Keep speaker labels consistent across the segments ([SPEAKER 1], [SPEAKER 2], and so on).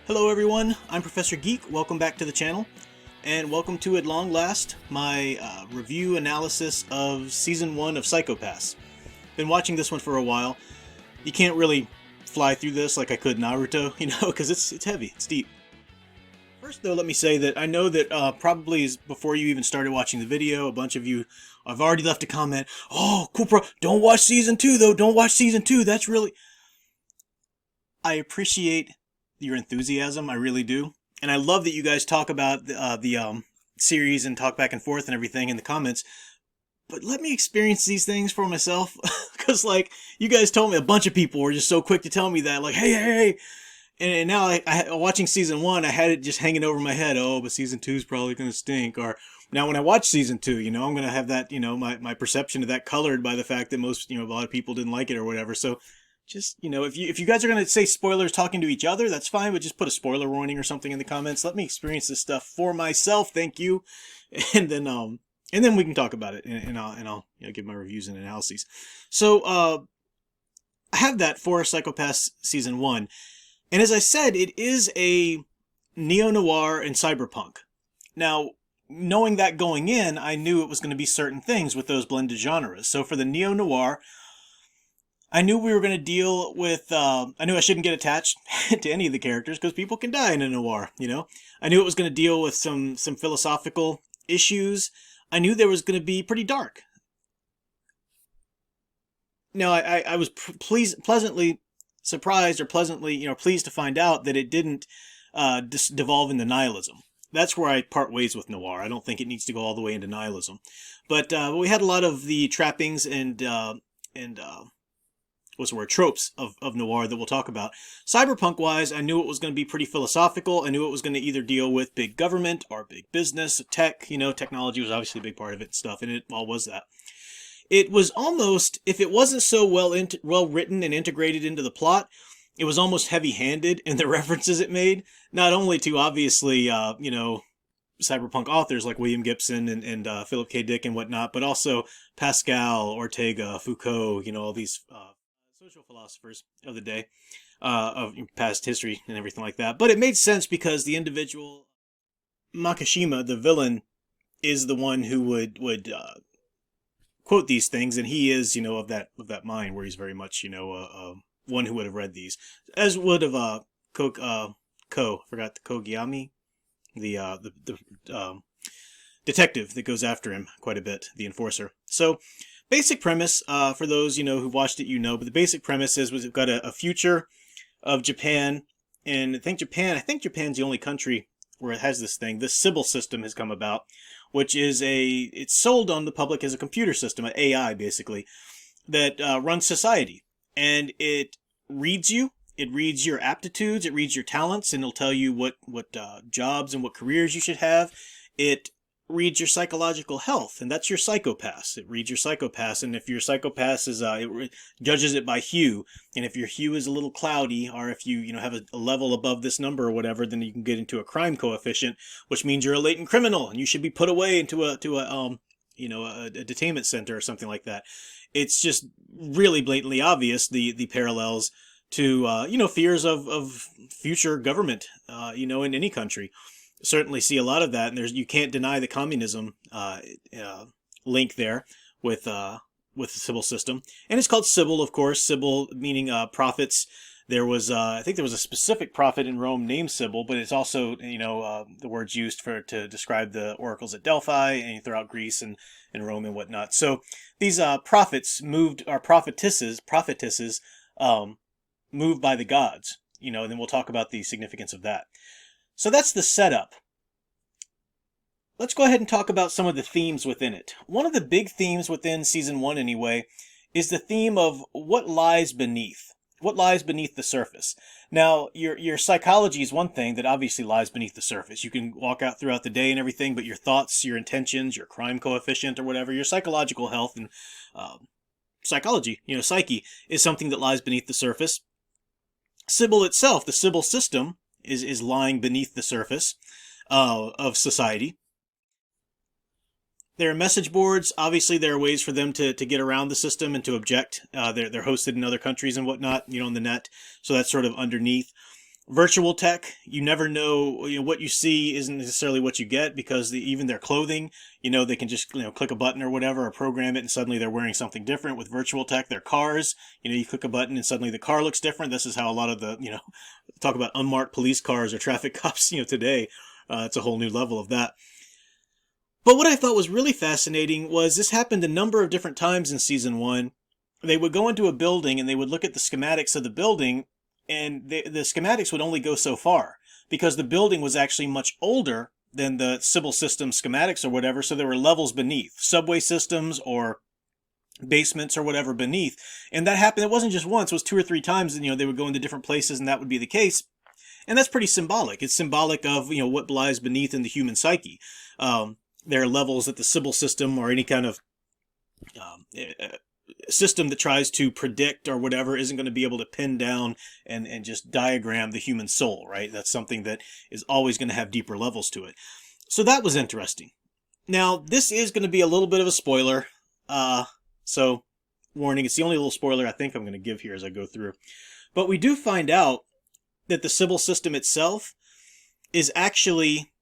[SPEAKER 1] Hello everyone, I'm Professor Geek. Welcome back to the channel, and welcome to, at long last, my review analysis of Season 1 of Psycho-Pass. Been watching this one for a while. You can't really fly through this like I could Naruto, because it's heavy, it's deep. First though, let me say that I know that probably before you even started watching the video, a bunch of you have already left a comment, "Oh, cool bro, don't watch Season 2 though, don't watch Season 2, that's really..." I appreciate your enthusiasm, I really do. And I love that you guys talk about the series and talk back and forth and everything in the comments. But let me experience these things for myself. Because, like, you guys told me, a bunch of people were just so quick to tell me that. Like, hey. And now, watching Season 1, I had it just hanging over my head. Oh, but Season 2 is probably going to stink. Or, now when I watch Season 2, I'm going to have that, my perception of that colored by the fact that most, a lot of people didn't like it or whatever. So, just, if you guys are going to say spoilers talking to each other, that's fine, but just put a spoiler warning or something in the comments. Let me experience this stuff for myself, thank you. And then we can talk about it, and I'll give my reviews and analyses. So, I have that for Psycho-Pass Season 1. And as I said, it is a neo-noir and cyberpunk. Now, knowing that going in, I knew it was going to be certain things with those blended genres. So for the neo-noir, I knew we were going to deal with, I knew I shouldn't get attached to any of the characters because people can die in a noir, I knew it was going to deal with some philosophical issues. I knew there was going to be pretty dark. Now, I was pleasantly surprised, or pleasantly, pleased to find out that it didn't devolve into nihilism. That's where I part ways with noir. I don't think it needs to go all the way into nihilism. But we had a lot of the trappings and what's the word, tropes of noir that we'll talk about. Cyberpunk-wise, I knew it was going to be pretty philosophical. I knew it was going to either deal with big government or big business, tech. Technology was obviously a big part of it and stuff, and it all was that. It was almost, if it wasn't so well written and integrated into the plot, it was almost heavy-handed in the references it made. Not only to, obviously, cyberpunk authors like William Gibson and Philip K. Dick and whatnot, but also Pascal, Ortega, Foucault, all these social philosophers of the day, of past history and everything like that. But it made sense because the individual Makishima, the villain, is the one who would quote these things, and he is, of that mind where he's very much, one who would have read these, as would have forgot the Kogiyami, the detective that goes after him quite a bit, the enforcer. So, basic premise, for those, who watched it, but the basic premise is we've got a future of Japan, and I think Japan's the only country where it has this thing. This Sybil system has come about, which is it's sold on the public as a computer system, an AI basically, that runs society. And it reads you, it reads your aptitudes, it reads your talents, and it'll tell you what jobs and what careers you should have. It reads your psychological health, and that's your Psycho-Pass. It reads your Psycho-Pass, and if your Psycho-Pass is, it judges it by hue, and if your hue is a little cloudy, or if you have a level above this number or whatever, then you can get into a crime coefficient, which means you're a latent criminal, and you should be put away into a detainment center or something like that. It's just really blatantly obvious, the parallels to, fears of future government, in any country. Certainly see a lot of that, and you can't deny the communism link there with the Sybil system. And it's called Sybil, of course. Sybil meaning prophets. There was I think there was a specific prophet in Rome named Sybil, but it's also the words used to describe the oracles at Delphi and throughout Greece and Rome and whatnot. So these prophets prophetesses moved by the gods. And then we'll talk about the significance of that. So that's the setup. Let's go ahead and talk about some of the themes within it. One of the big themes within Season 1 anyway is the theme of what lies beneath. What lies beneath the surface. Now, your psychology is one thing that obviously lies beneath the surface. You can walk out throughout the day and everything, but your thoughts, your intentions, your crime coefficient or whatever, your psychological health and psychology, psyche, is something that lies beneath the surface. Sybil itself, the Sybil system, is lying beneath the surface of society. There are message boards. Obviously, there are ways for them to get around the system and to object. They're hosted in other countries and whatnot, on the net. So that's sort of underneath. Virtual tech, you never know, what you see isn't necessarily what you get, because even their clothing, they can just, click a button or whatever, or program it, and suddenly they're wearing something different. With virtual tech, their cars, you click a button and suddenly the car looks different. This is how a lot of the, talk about unmarked police cars or traffic cops, today. It's a whole new level of that. But what I thought was really fascinating was this happened a number of different times in season 1. They would go into a building and they would look at the schematics of the building, and the schematics would only go so far, because the building was actually much older than the Sybil system schematics or whatever, so there were levels beneath, subway systems or basements or whatever beneath. And that happened, it wasn't just once, it was 2 or 3 times, and they would go into different places and that would be the case. And that's pretty symbolic. It's symbolic of, what lies beneath in the human psyche. There are levels that the Sybil system or any kind of system that tries to predict or whatever isn't going to be able to pin down and just diagram the human soul, right? That's something that is always going to have deeper levels to it. So that was interesting. Now, this is going to be a little bit of a spoiler. So, warning, it's the only little spoiler I think I'm going to give here as I go through. But we do find out that the Sybil system itself is actually,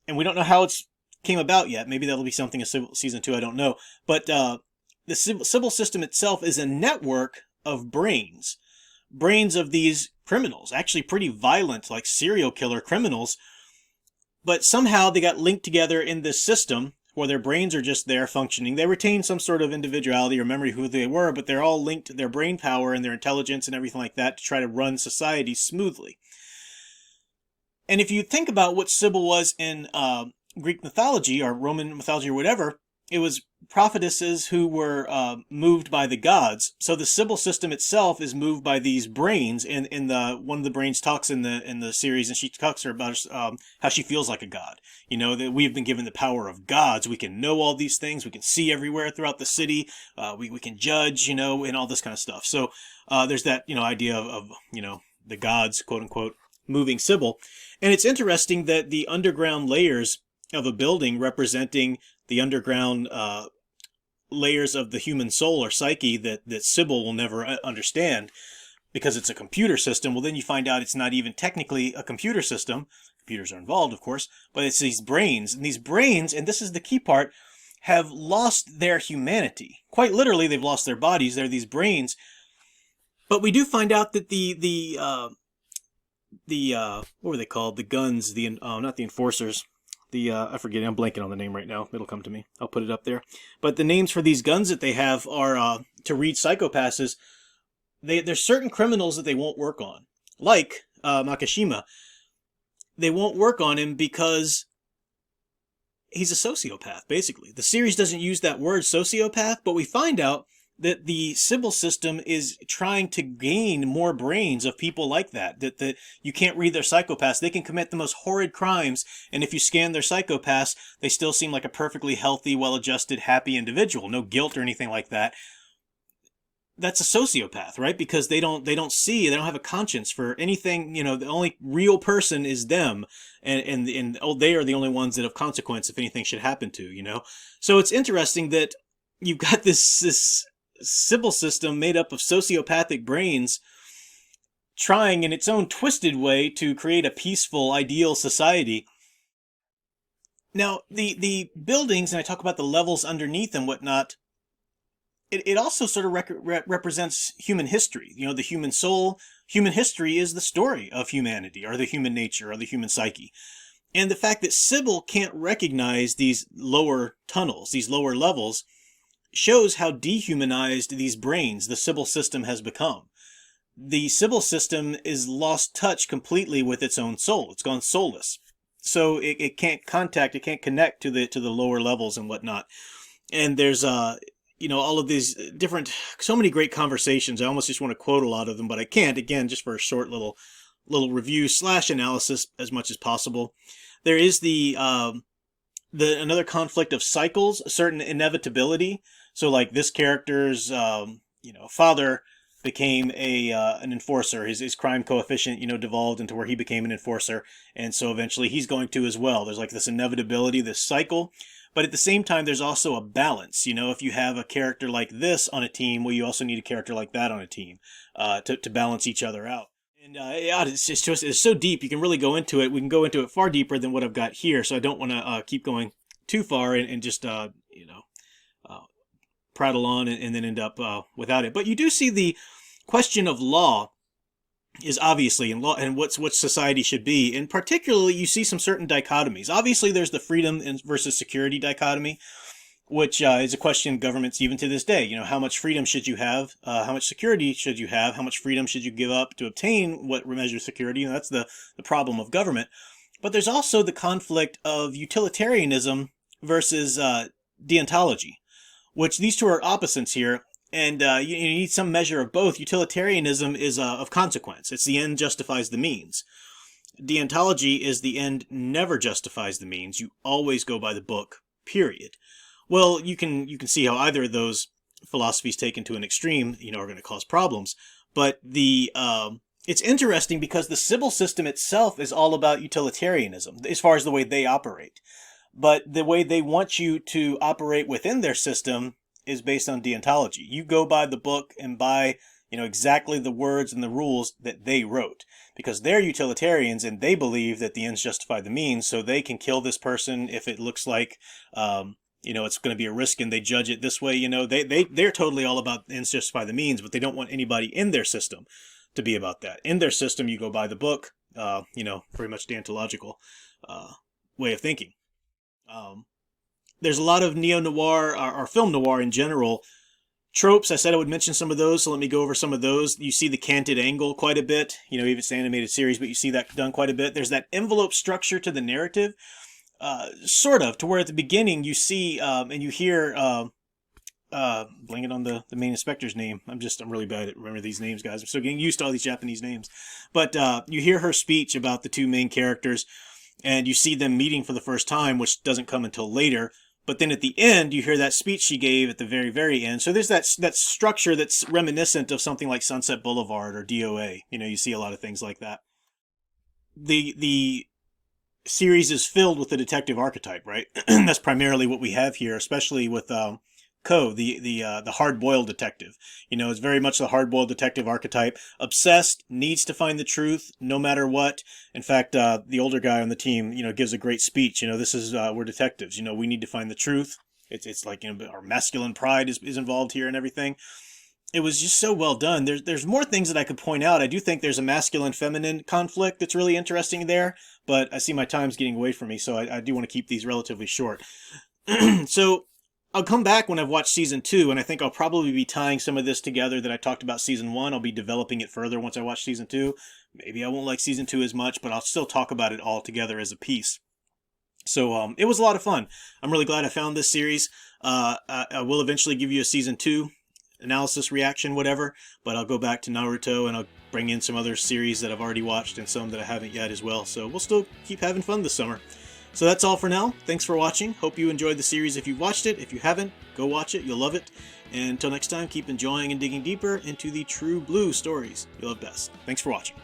[SPEAKER 1] and we don't know how it's came about yet. Maybe that'll be something in season 2, I don't know. But the Sybil system itself is a network of brains. Brains of these criminals, actually pretty violent, like serial killer criminals. But somehow they got linked together in this system where their brains are just there functioning. They retain some sort of individuality or memory of who they were, but they're all linked to their brain power and their intelligence and everything like that to try to run society smoothly. And if you think about what Sybil was in Greek mythology or Roman mythology or whatever, it was prophetesses who were moved by the gods. So the Sybil system itself is moved by these brains. And one of the brains talks in the series, and she talks about how she feels like a god. That we have been given the power of gods. We can know all these things. We can see everywhere throughout the city. We can judge, and all this kind of stuff. So there's that idea of the gods, quote unquote, moving Sybil. And it's interesting that the underground layers of a building representing the underground layers of the human soul or psyche that Sybil will never understand, because it's a computer system. Well, then you find out it's not even technically a computer system. Computers are involved, of course, but it's these brains. And these brains, and this is the key part, have lost their humanity. Quite literally, they've lost their bodies. They're these brains. But we do find out that the what were they called? The guns, not the enforcers. I forget, I'm blanking on the name right now. It'll come to me. I'll put it up there. But the names for these guns that they have are, to read psychopaths, there's certain criminals that they won't work on. Like Makishima. They won't work on him because he's a sociopath, basically. The series doesn't use that word, sociopath, but we find out that the Sybil system is trying to gain more brains of people like that you can't read their psychopaths. They can commit the most horrid crimes, and if you scan their psychopaths, they still seem like a perfectly healthy, well-adjusted, happy individual. No guilt or anything like that. That's a sociopath, right? Because they don't have a conscience for anything. The only real person is them, and they are the only ones that have consequence if anything should happen to. So it's interesting that you've got this Sybil system made up of sociopathic brains trying in its own twisted way to create a peaceful, ideal society. Now, the buildings, and I talk about the levels underneath and whatnot, it also sort of represents human history. The human soul. Human history is the story of humanity, or the human nature, or the human psyche. And the fact that Sybil can't recognize these lower tunnels, these lower levels, shows how dehumanized these brains, the Sybil system, has become. The Sybil system is lost touch completely with its own soul. It's gone soulless. So it can't contact, it can't connect to the lower levels and whatnot. And there's all of these different, so many great conversations. I almost just want to quote a lot of them, but I can't, again, just for a short little review / analysis as much as possible. There is another conflict of cycles, a certain inevitability. So like this character's, father became an enforcer. His crime coefficient, devolved into where he became an enforcer. And so eventually he's going to as well. There's like this inevitability, this cycle. But at the same time, there's also a balance. If you have a character like this on a team, well, you also need a character like that on a team to balance each other out. And yeah, it's so deep. You can really go into it. We can go into it far deeper than what I've got here. So I don't want to keep going too far and just uh, prattle on and then end up without it. But you do see the question of law is obviously in law and what society should be. And particularly, you see some certain dichotomies. Obviously, there's the freedom versus security dichotomy, which is a question in governments even to this day. You know, how much freedom should you have? How much security should you have? How much freedom should you give up to obtain what measures security? You know, that's the problem of government. But there's also the conflict of utilitarianism versus deontology, which these two are opposites here. And you need some measure of both. Utilitarianism is of consequence. It's the end justifies the means. Deontology is the end never justifies the means. You always go by the book, period. Well, you can see how either of those philosophies taken to an extreme, you know, are going to cause problems. But it's interesting because the Sybil system itself is all about utilitarianism as far as the way they operate. But the way they want you to operate within their system is based on deontology. You go by the book and by, you know, exactly the words and the rules that they wrote, because they're utilitarians and they believe that the ends justify the means, so they can kill this person if it looks like, you know, it's going to be a risk and they judge it this way. You know, they're totally all about ends justify the means, but they don't want anybody in their system to be about that. In their system, you go by the book, you know, very much deontological way of thinking. There's a lot of neo-noir, or film noir in general, tropes. I said I would mention some of those, so let me go over some of those. You see the canted angle quite a bit, you know, even it's an animated series, but you see that done quite a bit. There's that envelope structure to the narrative, sort of, to where at the beginning you see, and you hear, blanking on the main inspector's name. I'm really bad at remembering these names, guys. I'm still getting used to all these Japanese names. But you hear her speech about the two main characters, and you see them meeting for the first time, which doesn't come until later. But then at the end, you hear that speech she gave at the very, very end. So there's that structure that's reminiscent of something like Sunset Boulevard or DOA. You know, you see a lot of things like that. The series is filled with the detective archetype, right? That's primarily what we have here, especially with Ko, the hard-boiled detective. You know, it's very much the hard-boiled detective archetype. Obsessed, needs to find the truth, no matter what. In fact, the older guy on the team, you know, gives a great speech. You know, this is, we're detectives. You know, we need to find the truth. It's like, you know, our masculine pride is involved here and everything. It was just so well done. There's more things that I could point out. I do think there's a masculine-feminine conflict that's really interesting there, but I see my time's getting away from me, so I do want to keep these relatively short. So I'll come back when I've watched season 2, and I think I'll probably be tying some of this together that I talked about season 1. I'll be developing it further once I watch season 2. Maybe I won't like season 2 as much, but I'll still talk about it all together as a piece. So it was a lot of fun. I'm really glad I found this series. I will eventually give you a season 2 analysis, reaction, whatever, but I'll go back to Naruto and I'll bring in some other series that I've already watched and some that I haven't yet as well. So we'll still keep having fun this summer. So that's all for now. Thanks for watching. Hope you enjoyed the series if you've watched it. If you haven't, go watch it. You'll love it. And until next time, keep enjoying and digging deeper into the true blue stories you'll love best. Thanks for watching.